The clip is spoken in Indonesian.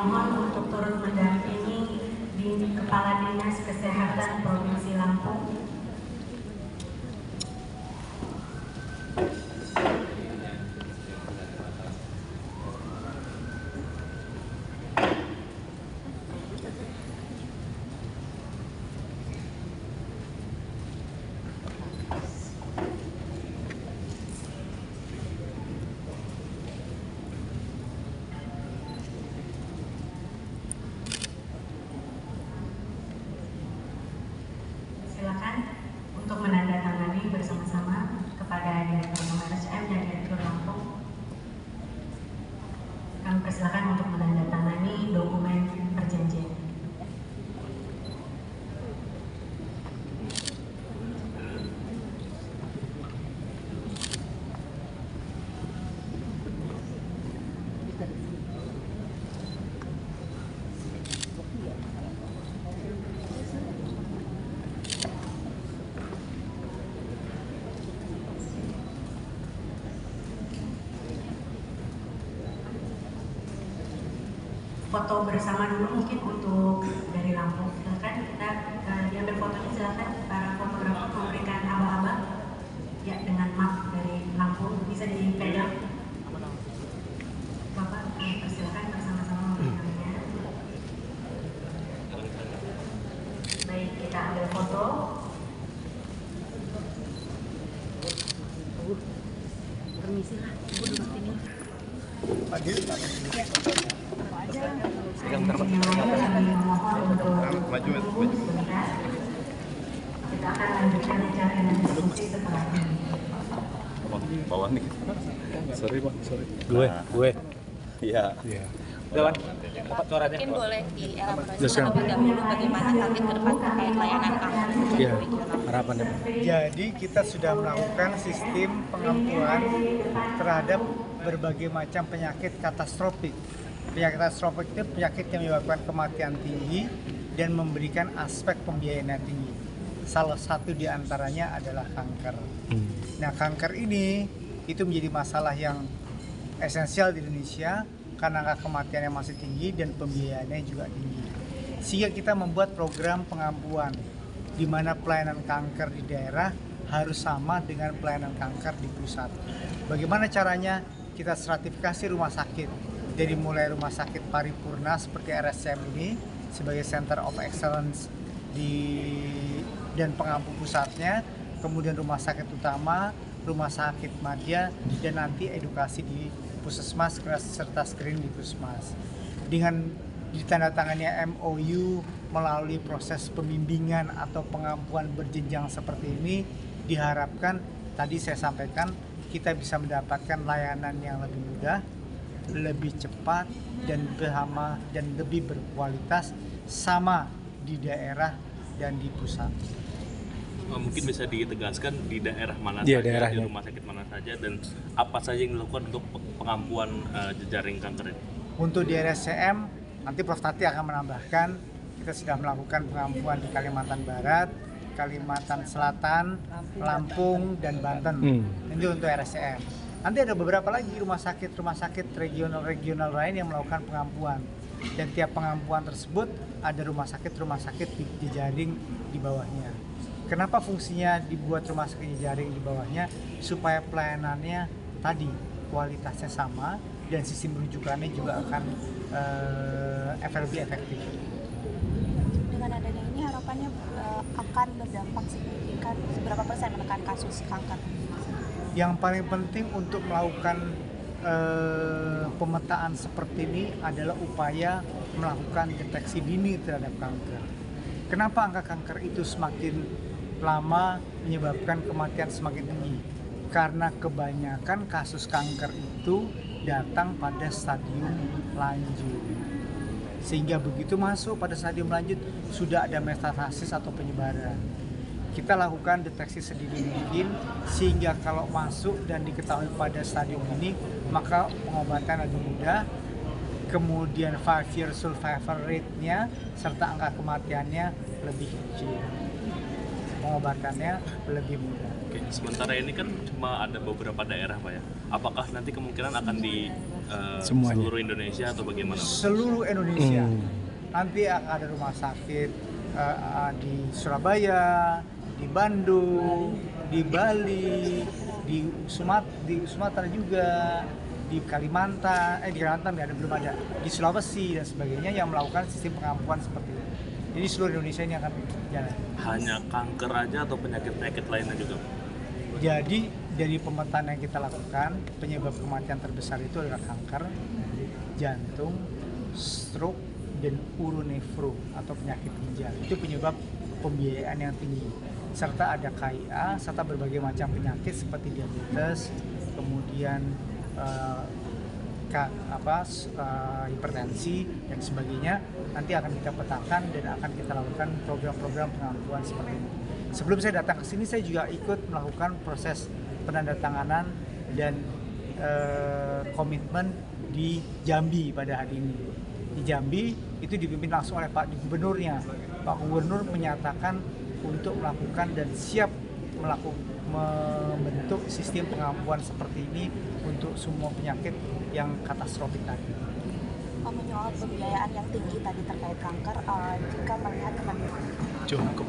mohon untuk turut mendampingi di Kepala Dinas Kesehatan Provinsi Lampung. Silakan untuk menandatangani bersama-sama kepada Direktur RSM dan Direktur Lampung. Kami persilakan untuk menandatangani dokumen perjanjian. Foto bersama dulu mungkin untuk dari Lampung. Silakan kita diambil fotonya, silakan para fotografer memberikan aba-aba ya dengan map dari Lampung, bisa dipegang. Bapak persilakan bersama-sama memberikannya. Baik, kita ambil foto. Permisi lah, ibu duduk sini. Maju. Kita akan lanjutkan acara dan diskusi setelah ini. Bawah nih. Sorry Pak, sorry. Gue. Iya. Dewan, dapat suaranya. Mungkin boleh dielaborasi terlebih dahulu bagaimana target ke depan terkait layanan kanker Iya, regional. harapannya Pak. Jadi kita sudah melakukan sistem pengampuan terhadap berbagai macam penyakit katastrofik. Penyakit katastrofik itu penyakit yang menyebabkan kematian tinggi dan memberikan aspek pembiayaan yang tinggi. Salah satu di antaranya adalah kanker. Nah, kanker ini itu menjadi masalah yang esensial di Indonesia karena angka kematiannya masih tinggi dan pembiayaannya juga tinggi. Sehingga kita membuat program pengampuan di mana pelayanan kanker di daerah harus sama dengan pelayanan kanker di pusat. Bagaimana caranya? Kita stratifikasi rumah sakit, dari mulai rumah sakit paripurna seperti RSCM ini sebagai Center of Excellence dan pengampu pusatnya, kemudian rumah sakit utama, rumah sakit madya, dan nanti edukasi di puskesmas serta screening di puskesmas. Dengan ditandatangannya MOU melalui proses pembimbingan atau pengampuan berjenjang seperti ini, diharapkan tadi saya sampaikan kita bisa mendapatkan layanan yang lebih mudah, lebih cepat dan bersama dan lebih berkualitas sama di daerah dan di pusat. Mungkin bisa ditegaskan di daerah mana Iya, saja, daerahnya. di rumah sakit mana saja, dan apa saja yang dilakukan untuk pengampuan jejaring kanker ini? Untuk di RSCM, nanti Prof. Tati akan menambahkan, kita sudah melakukan pengampuan di Kalimantan Barat, Kalimantan Selatan, Lampung, dan Banten. Ini untuk RSCM. Nanti ada beberapa lagi rumah sakit regional lain yang melakukan pengampuan. Dan tiap pengampuan tersebut ada rumah sakit di jejaring di bawahnya. Kenapa fungsinya dibuat rumah sakit jejaring di bawahnya? Supaya pelayanannya tadi kualitasnya sama dan sistem rujukannya juga akan lebih efektif. Dengan adanya ini harapannya akan berdampak signifikan seberapa persen menekan kasus kanker? Yang paling penting untuk melakukan pemetaan seperti ini adalah upaya melakukan deteksi dini terhadap kanker. Kenapa angka kanker itu semakin lama menyebabkan kematian semakin tinggi? Karena kebanyakan kasus kanker itu datang pada stadium lanjut. Sehingga begitu masuk pada stadium lanjut sudah ada metastasis atau penyebaran. Kita lakukan deteksi sedini mungkin sehingga kalau masuk dan diketahui pada stadium ini maka pengobatan lebih mudah, kemudian 5-year survival rate-nya serta angka kematiannya lebih kecil, pengobatannya lebih mudah. Oke, sementara ini kan cuma ada beberapa daerah Pak ya, apakah nanti kemungkinan akan Semuanya. seluruh Indonesia atau bagaimana? Seluruh Indonesia. Nanti akan ada rumah sakit di Surabaya, di Bandung, di Bali, di Sumatera juga, di Kalimantan nggak ada, belum ada, di Sulawesi dan sebagainya yang melakukan sistem pengampuan seperti itu. Jadi seluruh Indonesia ini akan jalan. Hanya kanker aja atau penyakit-penyakit lainnya juga? Jadi dari pemetaan yang kita lakukan, penyebab kematian terbesar itu adalah kanker, jantung, stroke, dan uronefro atau penyakit ginjal. Itu penyebab pembiayaan yang tinggi. Serta ada KIA, serta berbagai macam penyakit seperti diabetes, kemudian hipertensi dan sebagainya. Nanti akan kita petakan dan akan kita lakukan program-program pengampuan seperti ini. Sebelum saya datang ke sini, saya juga ikut melakukan proses penandatanganan dan komitmen di Jambi pada hari ini. Di Jambi itu dipimpin langsung oleh Pak Gubernurnya. Pak Gubernur menyatakan untuk melakukan dan siap membentuk sistem pengampuan seperti ini untuk semua penyakit yang katastrofik tadi. Menyoal pembiayaan yang tinggi tadi terkait kanker, jika melihat Cukup.